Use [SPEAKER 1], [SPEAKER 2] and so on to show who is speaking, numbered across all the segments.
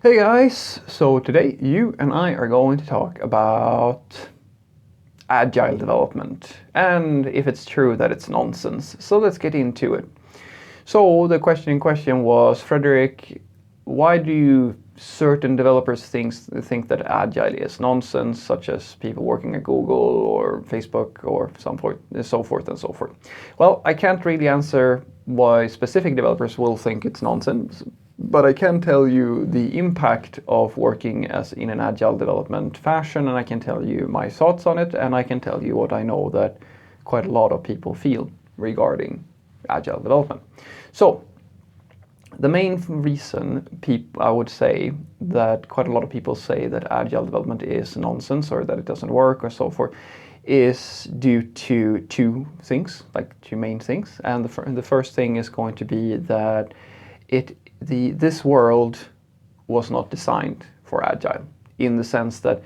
[SPEAKER 1] Hey guys, so today you and I are going to talk about agile development and if it's true that it's nonsense. So let's get into it. So the question in question was, Frederick, why do certain developers think that agile is nonsense, such as people working at Google or Facebook or so forth and so forth? Well, I can't really answer why specific developers will think it's nonsense, but I can tell you the impact of working as in an agile development fashion, and I can tell you my thoughts on it, and I can tell you what I know that quite a lot of people feel regarding agile development. So the main reason I would say that quite a lot of people say that agile development is nonsense or that it doesn't work or so forth is due to two main things. And the first thing is going to be that this world was not designed for agile, in the sense that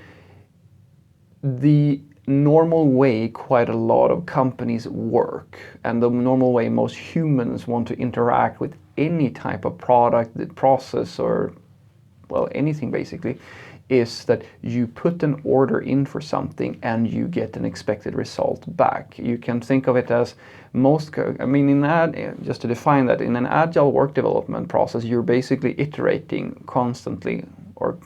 [SPEAKER 1] the normal way quite a lot of companies work and the normal way most humans want to interact with any type of product, the process, or well, anything basically, is that you put an order in for something and you get an expected result back. You can think of it as just to define that, in an agile work development process, you're basically iterating constantly or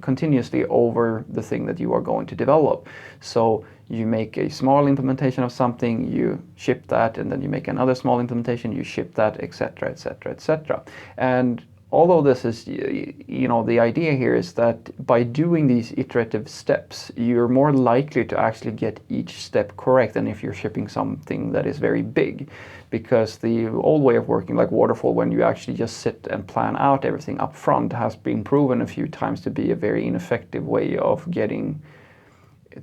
[SPEAKER 1] continuously over the thing that you are going to develop. So you make a small implementation of something, you ship that, and then you make another small implementation, you ship that, etc., etc., etc. And although this is, the idea here is that by doing these iterative steps, you're more likely to actually get each step correct than if you're shipping something that is very big. Because the old way of working, like waterfall, when you actually just sit and plan out everything up front, has been proven a few times to be a very ineffective way of getting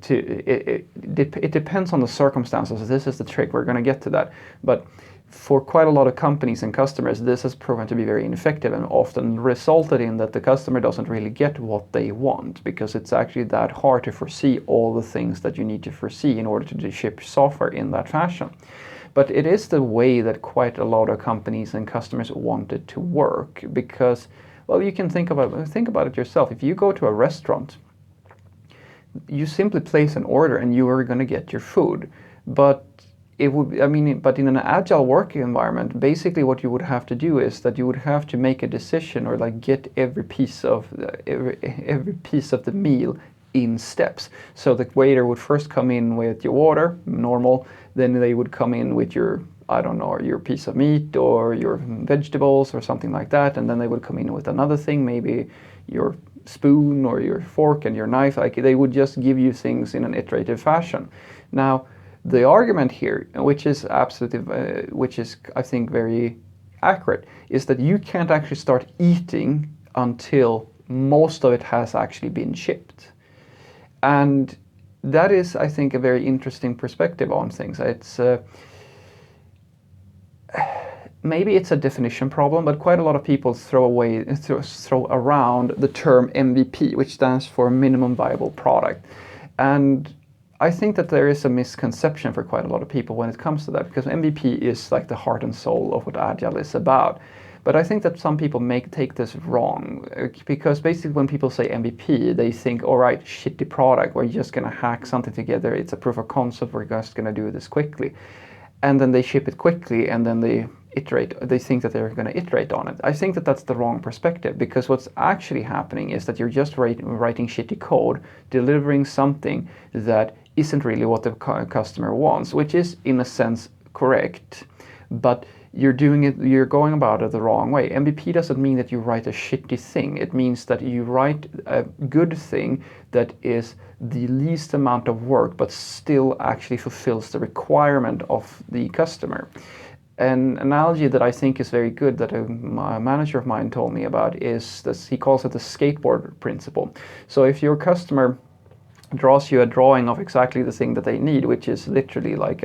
[SPEAKER 1] to it depends on the circumstances. This is the trick. We're going to get to that. But for quite a lot of companies and customers, this has proven to be very ineffective and often resulted in that the customer doesn't really get what they want, because it's actually that hard to foresee all the things that you need to foresee in order to ship software in that fashion. But it is the way that quite a lot of companies and customers want it to work, because, well, you can think about it yourself. If you go to a restaurant, you simply place an order and you are going to get your food. But but in an agile work environment, basically what you would have to do is that you would have to make a decision, or like get every piece of the meal in steps. So the waiter would first come in with your order, normal, then they would come in with your piece of meat or your vegetables or something like that, and then they would come in with another thing, maybe your spoon or your fork and your knife. Like, they would just give you things in an iterative fashion. Now, the argument here, which is I think very accurate, is that you can't actually start eating until most of it has actually been shipped. And that is, I think, a very interesting perspective on things. It's maybe it's a definition problem, but quite a lot of people throw around the term MVP, which stands for minimum viable product. And I think that there is a misconception for quite a lot of people when it comes to that, because MVP is like the heart and soul of what Agile is about. But I think that some people take this wrong, because basically when people say MVP, they think, all right, shitty product, we're just going to hack something together, it's a proof of concept, we're just going to do this quickly. And then they ship it quickly, and then they think that they're going to iterate on it. I think that that's the wrong perspective, because what's actually happening is that you're just writing shitty code, delivering something that isn't really what the customer wants, which is in a sense correct, but you're going about it the wrong way. MVP doesn't mean that you write a shitty thing. It means that you write a good thing that is the least amount of work, but still actually fulfills the requirement of the customer. An analogy that I think is very good that a manager of mine told me about is this. He calls it the skateboard principle. So if your customer draws you a drawing of exactly the thing that they need, which is literally like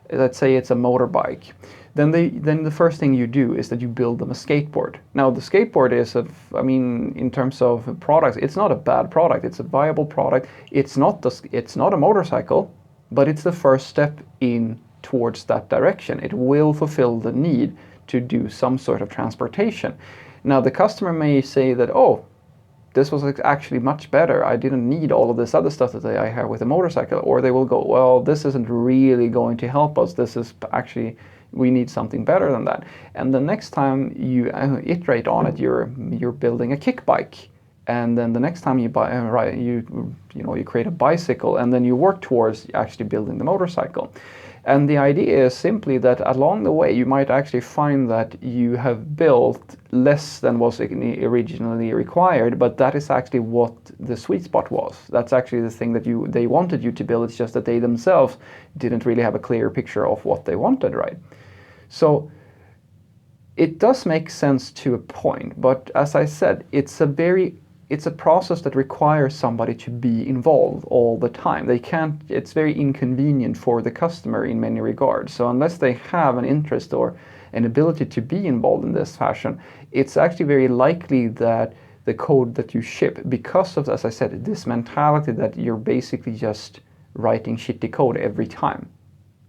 [SPEAKER 1] let's say it's a motorbike, then the first thing you do is that you build them a skateboard. Now the skateboard is in terms of products, it's not a bad product. It's a viable product. It's not a motorcycle, but it's the first step in towards that direction. It will fulfill the need to do some sort of transportation. Now the customer may say that, oh, this was actually much better. I didn't need all of this other stuff that I have with a motorcycle. Or they will go, well, this isn't really going to help us. This is actually, we need something better than that. And the next time you iterate on it, you're building a kick bike. And then the next time you buy, you create a bicycle, and then you work towards actually building the motorcycle. And the idea is simply that along the way, you might actually find that you have built less than was originally required, but that is actually what the sweet spot was. That's actually the thing that they wanted you to build. It's just that they themselves didn't really have a clear picture of what they wanted, right? So it does make sense to a point, but as I said, it's a process that requires somebody to be involved all the time. It's very inconvenient for the customer in many regards. So unless they have an interest or an ability to be involved in this fashion, it's actually very likely that the code that you ship, because of, as I said, this mentality that you're basically just writing shitty code every time.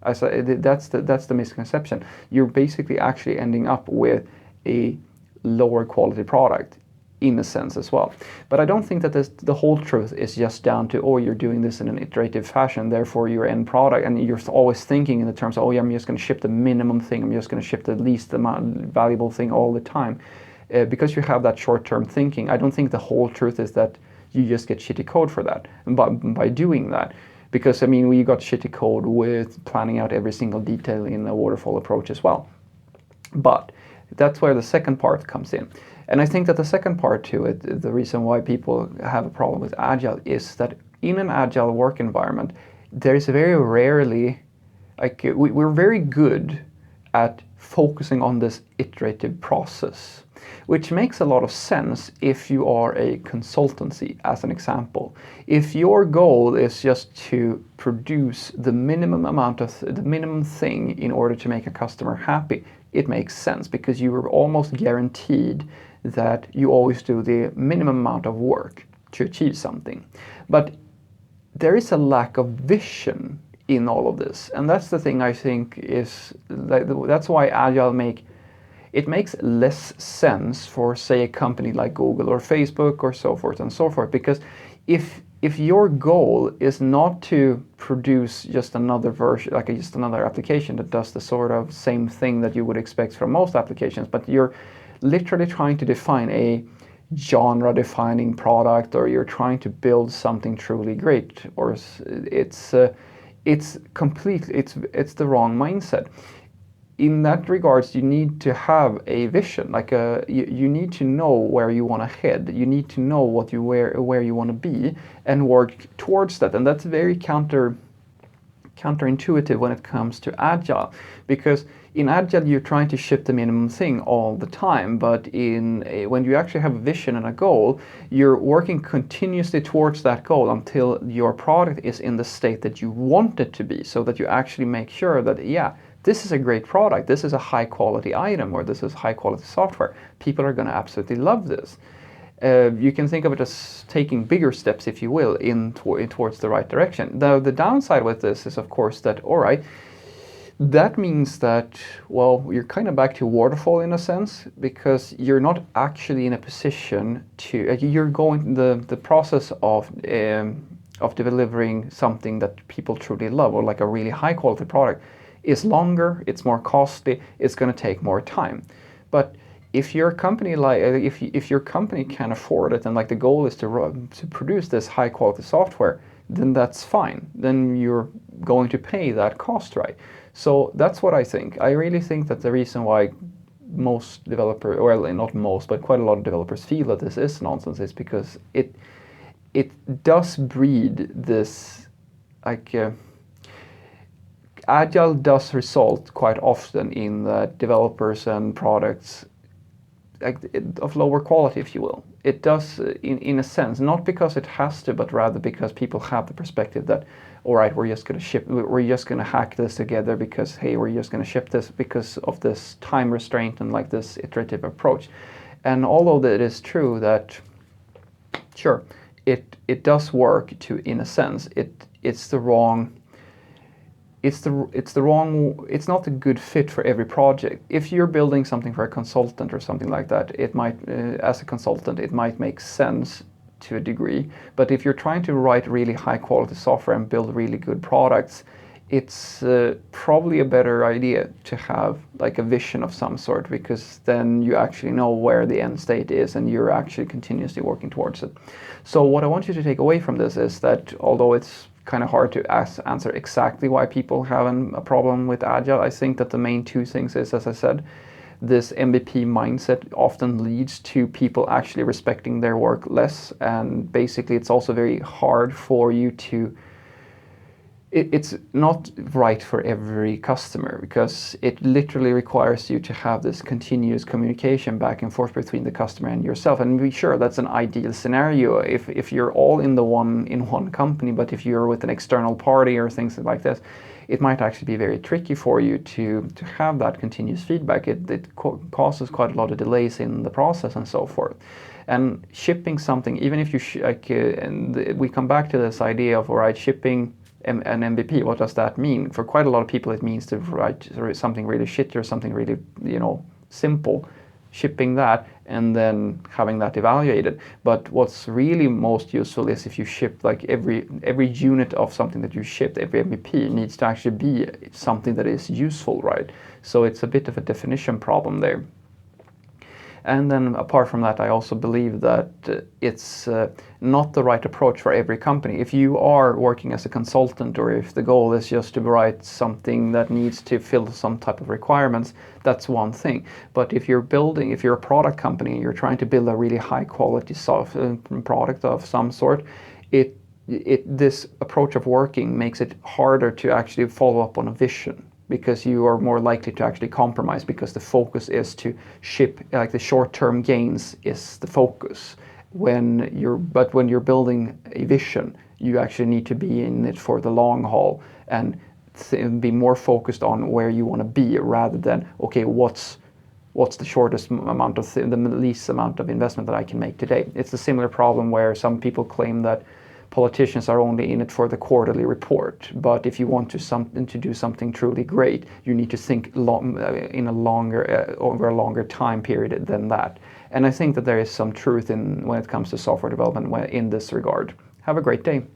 [SPEAKER 1] That's the misconception. You're basically actually ending up with a lower quality product in a sense as well. But I don't think that the whole truth is just down to, oh, you're doing this in an iterative fashion, therefore your end product, and you're always thinking in the terms of, oh yeah, I'm just going to ship the minimum thing, I'm just going to ship the least amount valuable thing all the time. Because you have that short-term thinking, I don't think the whole truth is that you just get shitty code for that, by doing that. Because, I mean, we got shitty code with planning out every single detail in a waterfall approach as well. But that's where the second part comes in. And I think that the second part to it, the reason why people have a problem with Agile, is that in an Agile work environment, there's very rarely, we're very good at focusing on this iterative process, which makes a lot of sense if you are a consultancy, as an example. If your goal is just to produce the minimum thing in order to make a customer happy, it makes sense because you are almost guaranteed that you always do the minimum amount of work to achieve something. But there is a lack of vision in all of this, and that's the thing I think is, that's why Agile makes less sense for, say, a company like Google or Facebook or so forth and so forth, because if your goal is not to produce just another version, like just another application that does the sort of same thing that you would expect from most applications, but you're literally trying to define a genre-defining product, or you're trying to build something truly great, or it's the wrong mindset. In that regards, you need to have a vision, you need to know where you want to head. You need to know where you want to be and work towards that. And that's very counterintuitive when it comes to Agile, because in Agile you're trying to ship the minimum thing all the time, but when you actually have a vision and a goal, you're working continuously towards that goal until your product is in the state that you want it to be, so that you actually make sure that, yeah, this is a great product, this is a high quality item, or this is high quality software. People are going to absolutely love this. You can think of it as taking bigger steps, if you will, towards the right direction. The downside with this is, of course, that, all right, that means that, well, you're kind of back to waterfall in a sense, because you're not actually in a position to, you're going, the process of delivering something that people truly love, or like a really high quality product, is longer, it's more costly, it's going to take more time. But if your company if your company can afford it, and like the goal is to produce this high quality software, then that's fine. Then you're going to pay that cost, right? So that's what I think. I really think that the reason why most developers, well, not most, but quite a lot of developers feel that this is nonsense is because it does breed this, Agile does result quite often in that developers and products of lower quality, if you will. It does in a sense, not because it has to, but rather because people have the perspective that, all right, we're just going to hack this together because, hey, we're just going to ship this because of this time restraint and like this iterative approach. And although that is true that, sure, it does work in a sense, it's not a good fit for every project. If you're building something for a consultant or something like that, it might, as a consultant, it might make sense to a degree. But if you're trying to write really high quality software and build really good products, it's probably a better idea to have like a vision of some sort, because then you actually know where the end state is and you're actually continuously working towards it. So what I want you to take away from this is that although it's kind of hard to answer exactly why people have a problem with Agile, I think that the main two things is, as I said, this MVP mindset often leads to people actually respecting their work less, and basically it's also very hard for you to it's not right for every customer, because it literally requires you to have this continuous communication back and forth between the customer and yourself. And be sure that's an ideal scenario if you're all in one company, but if you're with an external party or things like this, it might actually be very tricky for you to have that continuous feedback. It causes quite a lot of delays in the process and so forth. And shipping something, even if you and we come back to this idea of, all right, shipping an MVP, what does that mean? For quite a lot of people, it means to write something really shitty or something really, simple, shipping that and then having that evaluated. But what's really most useful is if you ship like every unit of something that you shipped, every MVP needs to actually be something that is useful, right? So it's a bit of a definition problem there. And then apart from that, I also believe that it's not the right approach for every company. If you are working as a consultant, or if the goal is just to write something that needs to fill some type of requirements, that's one thing. But if you're a product company and you're trying to build a really high quality product of some sort, this approach of working makes it harder to actually follow up on a vision, because you are more likely to actually compromise, because the focus is to ship, like the short-term gains is the focus. But when you're building a vision, you actually need to be in it for the long haul and be more focused on where you want to be, rather than, okay, what's the shortest amount of the least amount of investment that I can make today. It's a similar problem where some people claim that politicians are only in it for the quarterly report, but if you want to do something truly great, you need to think over a longer time period than that. And I think that there is some truth when it comes to software development in this regard. Have a great day.